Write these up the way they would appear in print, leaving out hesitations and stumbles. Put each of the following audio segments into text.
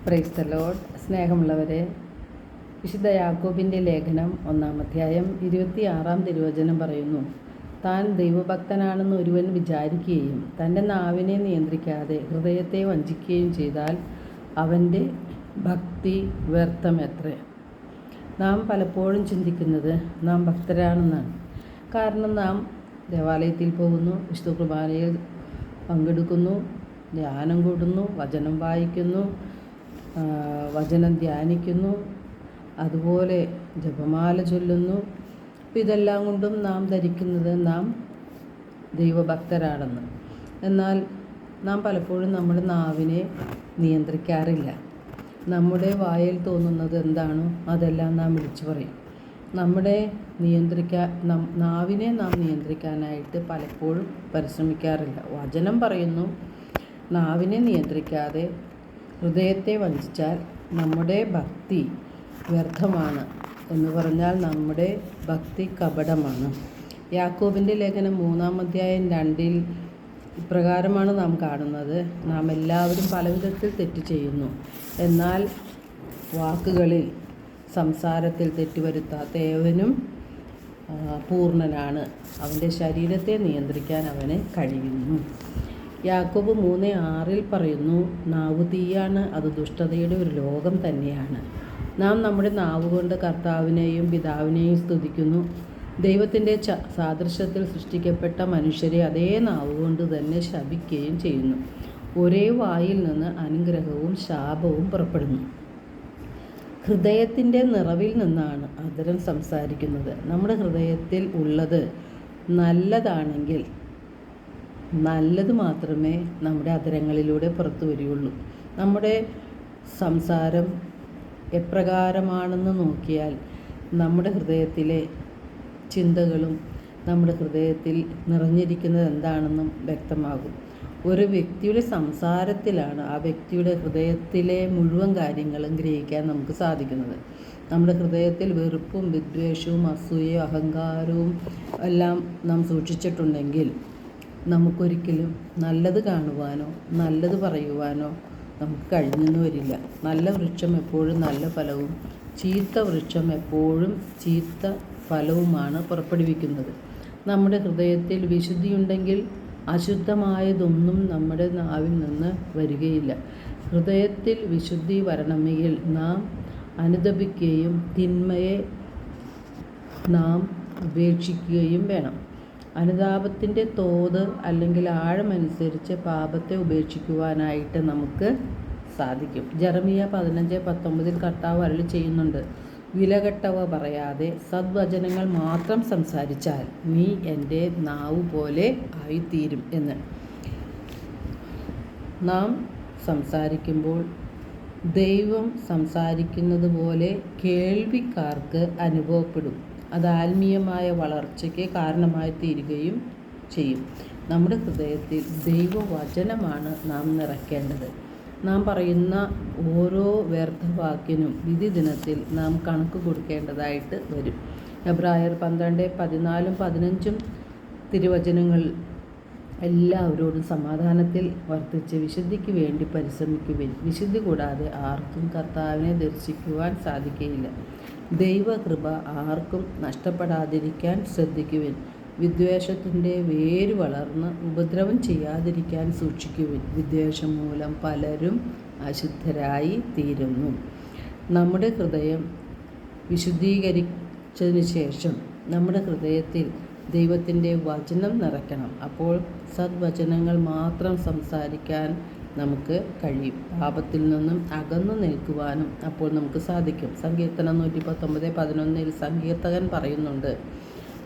Praise the Lord. സ്നേഹമുള്ളവരെ, വിശുദ്ധ യാക്കോബിൻ്റെ ലേഖനം 1-ാം അധ്യായം 26-ാം തിരുവചനം പറയുന്നു, താൻ ദൈവഭക്തനാണെന്ന് ഒരുവൻ വിചാരിക്കുകയും തൻ്റെ നാവിനെ നിയന്ത്രിക്കാതെ ഹൃദയത്തെ വഞ്ചിക്കുകയും ചെയ്താൽ അവൻ്റെ ഭക്തി വ്യർത്ഥമെത്രേ. നാം പലപ്പോഴും ചിന്തിക്കുന്നത് നാം ഭക്തരാണെന്നാണ്. കാരണം നാം ദേവാലയത്തിൽ പോകുന്നു, വിശുദ്ധ കുർബാനയിൽ പങ്കെടുക്കുന്നു, ധ്യാനം കൂടുന്നു, വചനം വായിക്കുന്നു, വചനം ധ്യാനിക്കുന്നു, അതുപോലെ ജപമാല ചൊല്ലുന്നു. ഇതെല്ലാം കൊണ്ടും നാം ധരിക്കുന്നത് നാം ദൈവഭക്തരാണെന്ന്. എന്നാൽ നാം പലപ്പോഴും നമ്മുടെ നാവിനെ നിയന്ത്രിക്കാറില്ല. നമ്മുടെ വായിൽ തോന്നുന്നത് എന്താണോ അതെല്ലാം നാം വിളിച്ചു പറയും. നാവിനെ നാം നിയന്ത്രിക്കാനായിട്ട് പലപ്പോഴും പരിശ്രമിക്കാറില്ല. വചനം പറയുന്നു, നാവിനെ നിയന്ത്രിക്കാതെ ഹൃദയത്തെ വഞ്ചിച്ചാൽ നമ്മുടെ ഭക്തി വ്യർത്ഥമാണ് എന്ന് പറഞ്ഞാൽ നമ്മുടെ ഭക്തി കപടമാണ്. യാക്കോബിൻ്റെ ലേഖനം 3-ാം അധ്യായം 2-ൽ ഇപ്രകാരമാണ് നാം കാണുന്നത്, നാം എല്ലാവരും പലവിധത്തിൽ തെറ്റ് ചെയ്യുന്നു, എന്നാൽ വാക്കുകളിൽ സംസാരത്തിൽ തെറ്റുവരുത്താത്ത ഏവനും പൂർണ്ണനാണ്, അവൻ്റെ ശരീരത്തെ നിയന്ത്രിക്കാൻ അവന് കഴിയുന്നു. യാക്കോബ് 3:6-ൽ പറയുന്നു, നാവ് തീയാണ്, അത് ദുഷ്ടതയുടെ ഒരു ലോകം തന്നെയാണ്. നാം നമ്മുടെ നാവ് കൊണ്ട് കർത്താവിനെയും പിതാവിനെയും സ്തുതിക്കുന്നു. ദൈവത്തിൻ്റെ സാദൃശ്യത്തിൽ സൃഷ്ടിക്കപ്പെട്ട മനുഷ്യരെ അതേ നാവ് കൊണ്ട് തന്നെ ശപിക്കുകയും ചെയ്യുന്നു. ഒരേ വായിൽ നിന്ന് അനുഗ്രഹവും ശാപവും പുറപ്പെടുന്നു. ഹൃദയത്തിൻ്റെ നിറവിൽ നിന്നാണ് അധരം സംസാരിക്കുന്നത്. നമ്മുടെ ഹൃദയത്തിൽ ഉള്ളത് നല്ലതാണെങ്കിൽ നല്ലത് മാത്രമേ നമ്മുടെ അധരങ്ങളിലൂടെ പുറത്തു വരികയുള്ളൂ. നമ്മുടെ സംസാരം എപ്രകാരമാണെന്ന് നോക്കിയാൽ നമ്മുടെ ഹൃദയത്തിലെ ചിന്തകളും നമ്മുടെ ഹൃദയത്തിൽ നിറഞ്ഞിരിക്കുന്നത് എന്താണെന്നും വ്യക്തമാകും. ഒരു വ്യക്തിയുടെ സംസാരത്തിലാണ് ആ വ്യക്തിയുടെ ഹൃദയത്തിലെ മുഴുവൻ കാര്യങ്ങളും ഗ്രഹിക്കാൻ നമുക്ക് സാധിക്കുന്നത്. നമ്മുടെ ഹൃദയത്തിൽ വെറുപ്പും വിദ്വേഷവും അസൂയയും അഹങ്കാരവും എല്ലാം നാം സൂക്ഷിച്ചിട്ടുണ്ടെങ്കിൽ നമുക്കൊരിക്കലും നല്ലത് കാണുവാനോ നല്ലത് പറയുവാനോ നമുക്ക് കഴിഞ്ഞെന്ന് വരില്ല. നല്ല വൃക്ഷം എപ്പോഴും നല്ല ഫലവും ചീത്ത വൃക്ഷം എപ്പോഴും ചീത്ത ഫലവുമാണ് പുറപ്പെടുവിക്കുന്നത്. നമ്മുടെ ഹൃദയത്തിൽ വിശുദ്ധിയുണ്ടെങ്കിൽ അശുദ്ധമായതൊന്നും നമ്മുടെ നാവിൽ നിന്ന് വരികയില്ല. ഹൃദയത്തിൽ വിശുദ്ധി വരണമെങ്കിൽ നാം അനുതപിക്കുകയും തിന്മയെ നാം ഉപേക്ഷിക്കുകയും വേണം. അനുതാപത്തിൻ്റെ തോത് അല്ലെങ്കിൽ ആഴമനുസരിച്ച് പാപത്തെ ഉപേക്ഷിക്കുവാനായിട്ട് നമുക്ക് സാധിക്കും. ജെറമിയ 15:19 കർത്താവ് അരുളി ചെയ്യുന്നുണ്ട്, വിലകെട്ടവ പറയാതെ സദ്വചനങ്ങൾ മാത്രം സംസാരിച്ചാൽ നീ എൻ്റെ നാവ് പോലെ ആയിത്തീരും എന്ന്. നാം സംസാരിക്കുമ്പോൾ ദൈവം സംസാരിക്കുന്നത് പോലെ കേൾവിക്കാർക്ക് അനുഭവപ്പെടും. അത് ആത്മീയമായ വളർച്ചയ്ക്ക് കാരണമായി തീരുകയും ചെയ്യും. നമ്മുടെ ഹൃദയത്തിൽ ദൈവവചനമാണ് നാം നിറയ്ക്കേണ്ടത്. നാം പറയുന്ന ഓരോ വ്യർത്ഥവാക്കിനും വിധി ദിനത്തിൽ നാം കണക്ക് കൊടുക്കേണ്ടതായിട്ട് വരും. എബ്രായർ 12:14-15 തിരുവചനങ്ങൾ എല്ലാവരോടും സമാധാനത്തിൽ വർത്തിച്ച് വിശുദ്ധിക്ക് വേണ്ടി പരിശ്രമിക്കുവിൻ. വിശുദ്ധി കൂടാതെ ആർക്കും കർത്താവിനെ ദർശിക്കുവാൻ സാധിക്കുകയില്ല. ദൈവകൃപ ആർക്കും നഷ്ടപ്പെടാതിരിക്കാൻ ശ്രദ്ധിക്കുവിൻ. വിദ്വേഷത്തിൻ്റെ വേര് വളർന്ന് ഉപദ്രവം ചെയ്യാതിരിക്കാൻ സൂക്ഷിക്കുവിൻ. വിദ്വേഷം മൂലം പലരും അശുദ്ധരായി തീരുന്നു. നമ്മുടെ ഹൃദയം വിശുദ്ധീകരിച്ചതിന് ശേഷം നമ്മുടെ ഹൃദയത്തിൽ ദൈവത്തിൻ്റെ വചനം നിറയ്ക്കണം. അപ്പോൾ സദ്വചനങ്ങൾ മാത്രം സംസാരിക്കാൻ നമുക്ക് കഴിയും. പാപത്തിൽ നിന്നും അകന്നു നിൽക്കുവാനും അപ്പോൾ നമുക്ക് സാധിക്കും. സങ്കീർത്തനം 119:11 സങ്കീർത്തകൻ പറയുന്നുണ്ട്,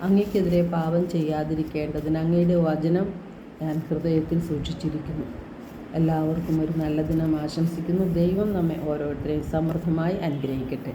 അങ്ങയ്ക്കെതിരെ പാപം ചെയ്യാതിരിക്കേണ്ടതിന് അങ്ങയുടെ വചനം ഞാൻ ഹൃദയത്തിൽ സൂക്ഷിച്ചിരിക്കുന്നു. എല്ലാവർക്കും ഒരു നല്ല ദിനം ആശംസിക്കുന്നു. ദൈവം നമ്മെ ഓരോരുത്തരെയും സമൃദ്ധമായി അനുഗ്രഹിക്കട്ടെ.